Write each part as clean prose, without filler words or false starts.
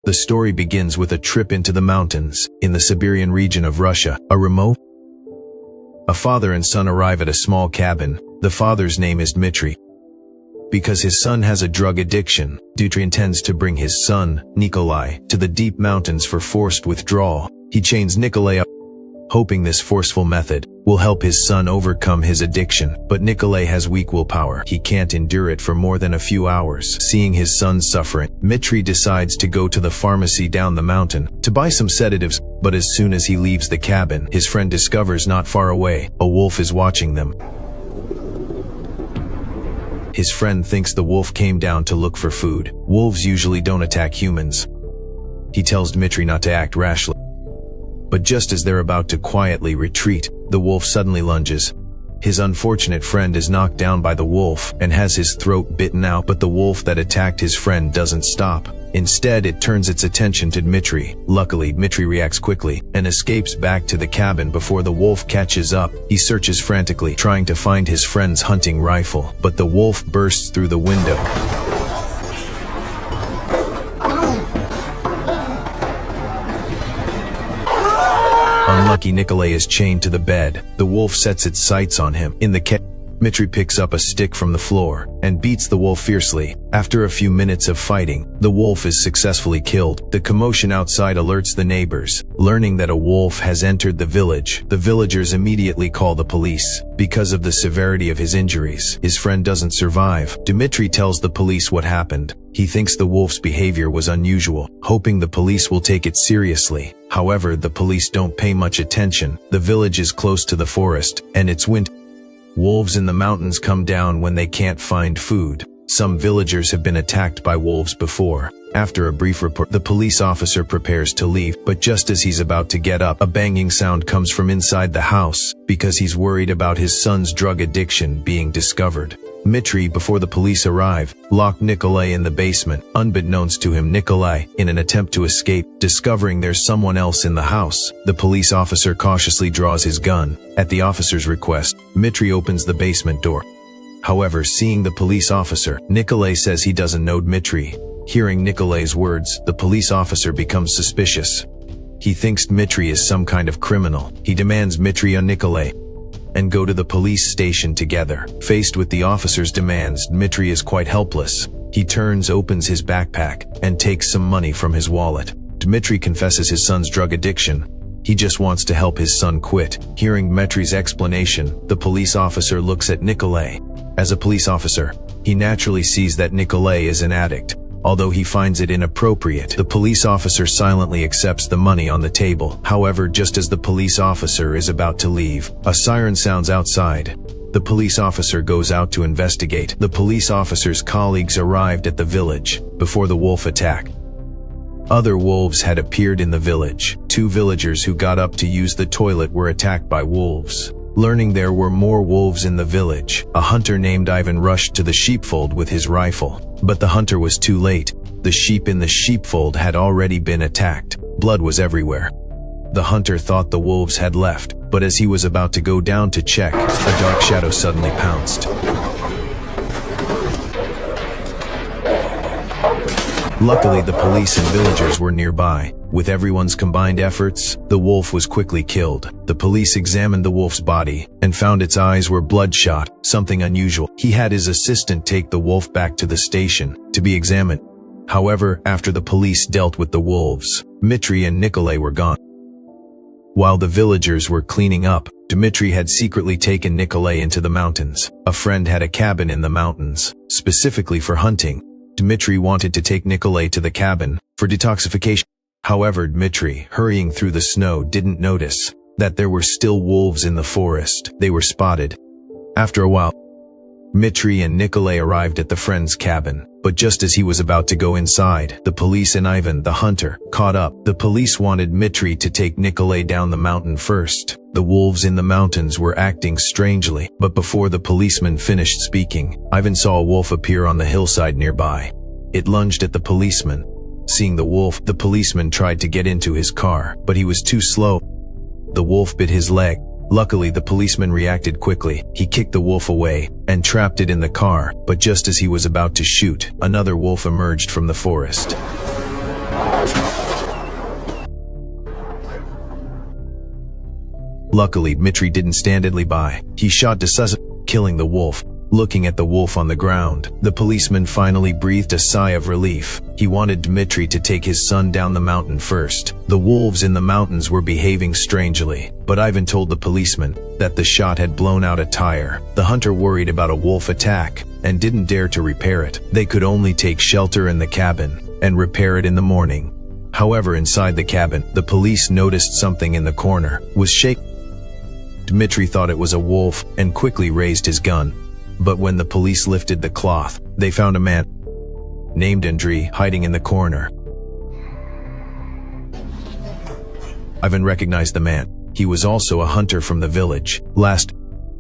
The story begins with a trip into the mountains, in the Siberian region of Russia, A father and son arrive at a small cabin. The father's name is Dmitry. Because his son has a drug addiction, Dmitry intends to bring his son, Nikolai, to the deep mountains for forced withdrawal. He chains Nikolai up, hoping this forceful method will help his son overcome his addiction. But Nikolai has weak willpower. He can't endure it for more than a few hours. Seeing his son suffering, Dmitry decides to go to the pharmacy down the mountain to buy some sedatives. But as soon as he leaves the cabin, his friend discovers not far away, a wolf is watching them. His friend thinks the wolf came down to look for food. Wolves usually don't attack humans. He tells Dmitry not to act rashly. But just as they're about to quietly retreat, the wolf suddenly lunges. His unfortunate friend is knocked down by the wolf and has his throat bitten out, but the wolf that attacked his friend doesn't stop. Instead, it turns its attention to Dmitry. Luckily, Dmitry reacts quickly and escapes back to the cabin before the wolf catches up. He searches frantically, trying to find his friend's hunting rifle, but the wolf bursts through the window. Unlucky Nikolai is chained to the bed. The wolf sets its sights on him. In the Dmitry picks up a stick from the floor and beats the wolf fiercely. After a few minutes of fighting, the wolf is successfully killed. The commotion outside alerts the neighbors. Learning that a wolf has entered the village, the villagers immediately call the police. Because of the severity of his injuries, his friend doesn't survive. Dmitry tells the police what happened. He thinks the wolf's behavior was unusual, hoping the police will take it seriously. However, the police don't pay much attention. The village is close to the forest, and it's winter. Wolves in the mountains come down when they can't find food. Some villagers have been attacked by wolves before. After a brief report, the police officer prepares to leave, but just as he's about to get up, a banging sound comes from inside the house, because he's worried about his son's drug addiction being discovered. Dmitry, before the police arrive, locked Nikolai in the basement. Unbeknownst to him, Nikolai, in an attempt to escape, discovering there's someone else in the house, the police officer cautiously draws his gun. At the officer's request, Dmitry opens the basement door. However, seeing the police officer, Nikolai says he doesn't know Dmitry. Hearing Nikolai's words, the police officer becomes suspicious. He thinks Dmitry is some kind of criminal. He demands Dmitry and Nikolai and go to the police station together. Faced with the officer's demands, Dmitry is quite helpless. He opens his backpack, and takes some money from his wallet. Dmitry confesses his son's drug addiction. He just wants to help his son quit. Hearing Dmitry's explanation, the police officer looks at Nikolai. As a police officer, he naturally sees that Nikolai is an addict. Although he finds it inappropriate, the police officer silently accepts the money on the table. However, just as the police officer is about to leave, a siren sounds outside. The police officer goes out to investigate. The police officer's colleagues arrived at the village before the wolf attack. Other wolves had appeared in the village. 2 villagers who got up to use the toilet were attacked by wolves. Learning there were more wolves in the village, a hunter named Ivan rushed to the sheepfold with his rifle. But the hunter was too late. The sheep in the sheepfold had already been attacked. Blood was everywhere. The hunter thought the wolves had left, but as he was about to go down to check, a dark shadow suddenly pounced. Luckily, the police and villagers were nearby. With everyone's combined efforts, the wolf was quickly killed. The police examined the wolf's body and found its eyes were bloodshot, something unusual. He had his assistant take the wolf back to the station to be examined. However, after the police dealt with the wolves, Dmitry and Nikolai were gone. While the villagers were cleaning up, Dmitry had secretly taken Nikolai into the mountains. A friend had a cabin in the mountains, specifically for hunting. Dmitry wanted to take Nikolai to the cabin for detoxification. However, Dmitry, hurrying through the snow, didn't notice that there were still wolves in the forest. They were spotted. After a while, Dmitry and Nikolai arrived at the friend's cabin, but just as he was about to go inside, the police and Ivan, the hunter, caught up. The police wanted Dmitry to take Nikolai down the mountain first. The wolves in the mountains were acting strangely, but before the policeman finished speaking, Ivan saw a wolf appear on the hillside nearby. It lunged at the policeman. Seeing the wolf, the policeman tried to get into his car, but he was too slow. The wolf bit his leg. Luckily, the policeman reacted quickly. He kicked the wolf away and trapped it in the car, but just as he was about to shoot, another wolf emerged from the forest. Luckily, Dmitry didn't stand idly by. He shot decisively, killing the wolf. Looking at the wolf on the ground, the policeman finally breathed a sigh of relief. He wanted Dmitry to take his son down the mountain first. The wolves in the mountains were behaving strangely, but Ivan told the policeman that the shot had blown out a tire. The hunter worried about a wolf attack and didn't dare to repair it. They could only take shelter in the cabin and repair it in the morning. However, inside the cabin, the police noticed something in the corner was shaking. Dmitry thought it was a wolf and quickly raised his gun. But when the police lifted the cloth, they found a man named Andrei hiding in the corner. Ivan recognized the man. He was also a hunter from the village.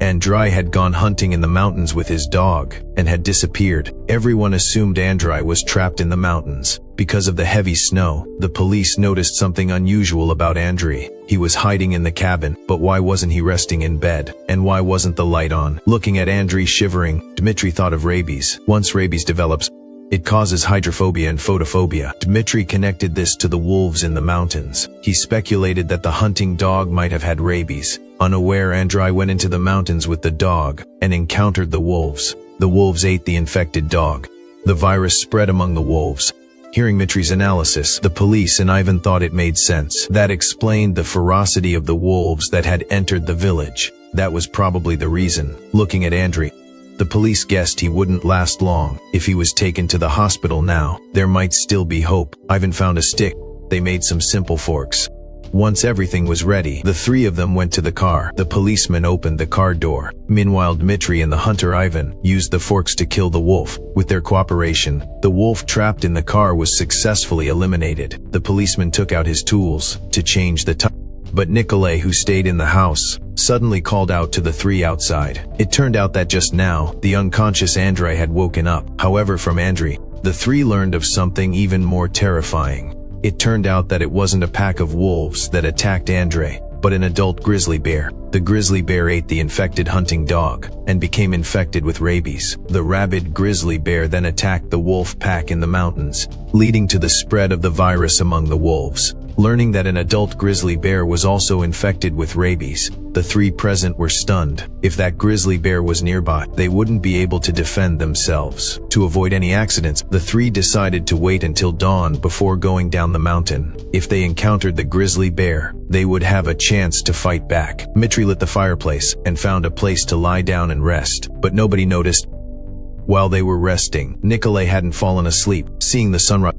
Andrei had gone hunting in the mountains with his dog and had disappeared. Everyone assumed Andrei was trapped in the mountains. Because of the heavy snow, the police noticed something unusual about Andrei. He was hiding in the cabin, but why wasn't he resting in bed? And why wasn't the light on? Looking at Andrei shivering, Dmitry thought of rabies. Once rabies develops, it causes hydrophobia and photophobia. Dmitry connected this to the wolves in the mountains. He speculated that the hunting dog might have had rabies. Unaware, Andrei went into the mountains with the dog and encountered the wolves. The wolves ate the infected dog. The virus spread among the wolves. Hearing Dmitry's analysis, the police and Ivan thought it made sense. That explained the ferocity of the wolves that had entered the village. That was probably the reason. Looking at Andrei, the police guessed he wouldn't last long. If he was taken to the hospital now, there might still be hope. Ivan found a stick. They made some simple forks. Once everything was ready, the three of them went to the car. The policeman opened the car door. Meanwhile, Dmitry and the hunter Ivan used the forks to kill the wolf. With their cooperation, the wolf trapped in the car was successfully eliminated. The policeman took out his tools to change the tire. But Nikolai, who stayed in the house, suddenly called out to the three outside. It turned out that just now, the unconscious Andrei had woken up. However, from Andrei, the three learned of something even more terrifying. It turned out that it wasn't a pack of wolves that attacked Andrei, but an adult grizzly bear. The grizzly bear ate the infected hunting dog and became infected with rabies. The rabid grizzly bear then attacked the wolf pack in the mountains, leading to the spread of the virus among the wolves. Learning that an adult grizzly bear was also infected with rabies, the three present were stunned. If that grizzly bear was nearby, they wouldn't be able to defend themselves. To avoid any accidents, the three decided to wait until dawn before going down the mountain. If they encountered the grizzly bear, they would have a chance to fight back. Dmitry lit the fireplace and found a place to lie down and rest, but nobody noticed. While they were resting, Nikolai hadn't fallen asleep. Seeing the sunrise,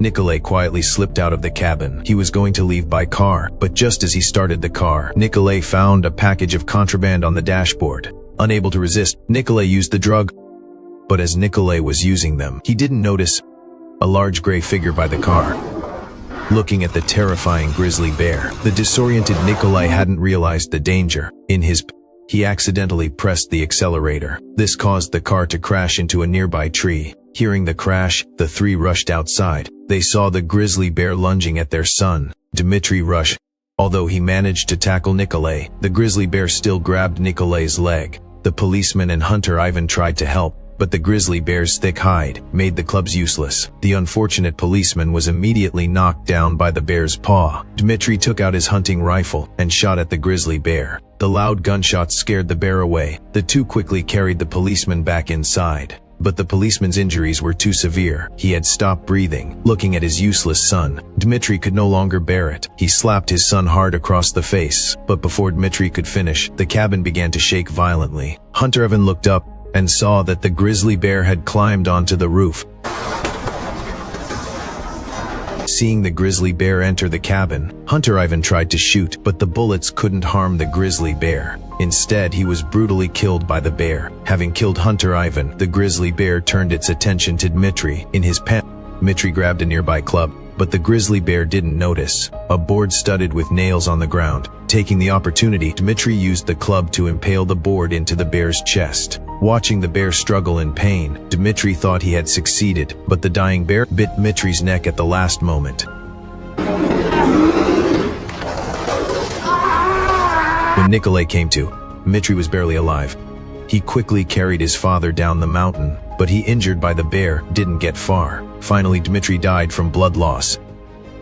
Nikolai quietly slipped out of the cabin. He was going to leave by car, but just as he started the car, Nikolai found a package of contraband on the dashboard. Unable to resist, Nikolai used the drug. But as Nikolai was using them, he didn't notice a large gray figure by the car. Looking at the terrifying grizzly bear, the disoriented Nikolai hadn't realized the danger. He accidentally pressed the accelerator. This caused the car to crash into a nearby tree. Hearing the crash, the three rushed outside. They saw the grizzly bear lunging at their son. Dmitry rushed. Although he managed to tackle Nikolai, the grizzly bear still grabbed Nikolai's leg. The policeman and hunter Ivan tried to help, but the grizzly bear's thick hide made the clubs useless. The unfortunate policeman was immediately knocked down by the bear's paw. Dmitry took out his hunting rifle and shot at the grizzly bear. The loud gunshots scared the bear away. The two quickly carried the policeman back inside. But the policeman's injuries were too severe. He had stopped breathing. Looking at his useless son, Dmitry could no longer bear it. He slapped his son hard across the face. But before Dmitry could finish, the cabin began to shake violently. Hunter Ivan looked up and saw that the grizzly bear had climbed onto the roof. Seeing the grizzly bear enter the cabin, Hunter Ivan tried to shoot, but the bullets couldn't harm the grizzly bear. Instead, he was brutally killed by the bear. Having killed Hunter Ivan, the grizzly bear turned its attention to Dmitry. In his pen, Dmitry grabbed a nearby club, but the grizzly bear didn't notice a board studded with nails on the ground. Taking the opportunity, Dmitry used the club to impale the board into the bear's chest. Watching the bear struggle in pain, Dmitry thought he had succeeded, but the dying bear bit Dmitry's neck at the last moment. When Nikolai came to, Dmitry was barely alive. He quickly carried his father down the mountain, but he, injured by the bear, didn't get far. Finally, Dmitry died from blood loss.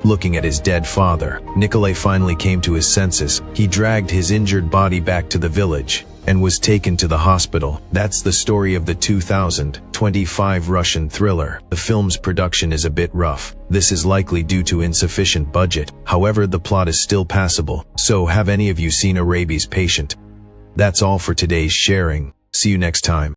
Looking at his dead father, Nikolai finally came to his senses. He dragged his injured body back to the village and was taken to the hospital. That's the story of the 2025 Russian thriller. The film's production is a bit rough. This is likely due to insufficient budget. However, the plot is still passable. So, have any of you seen a rabies patient? That's all for today's sharing. See you next time.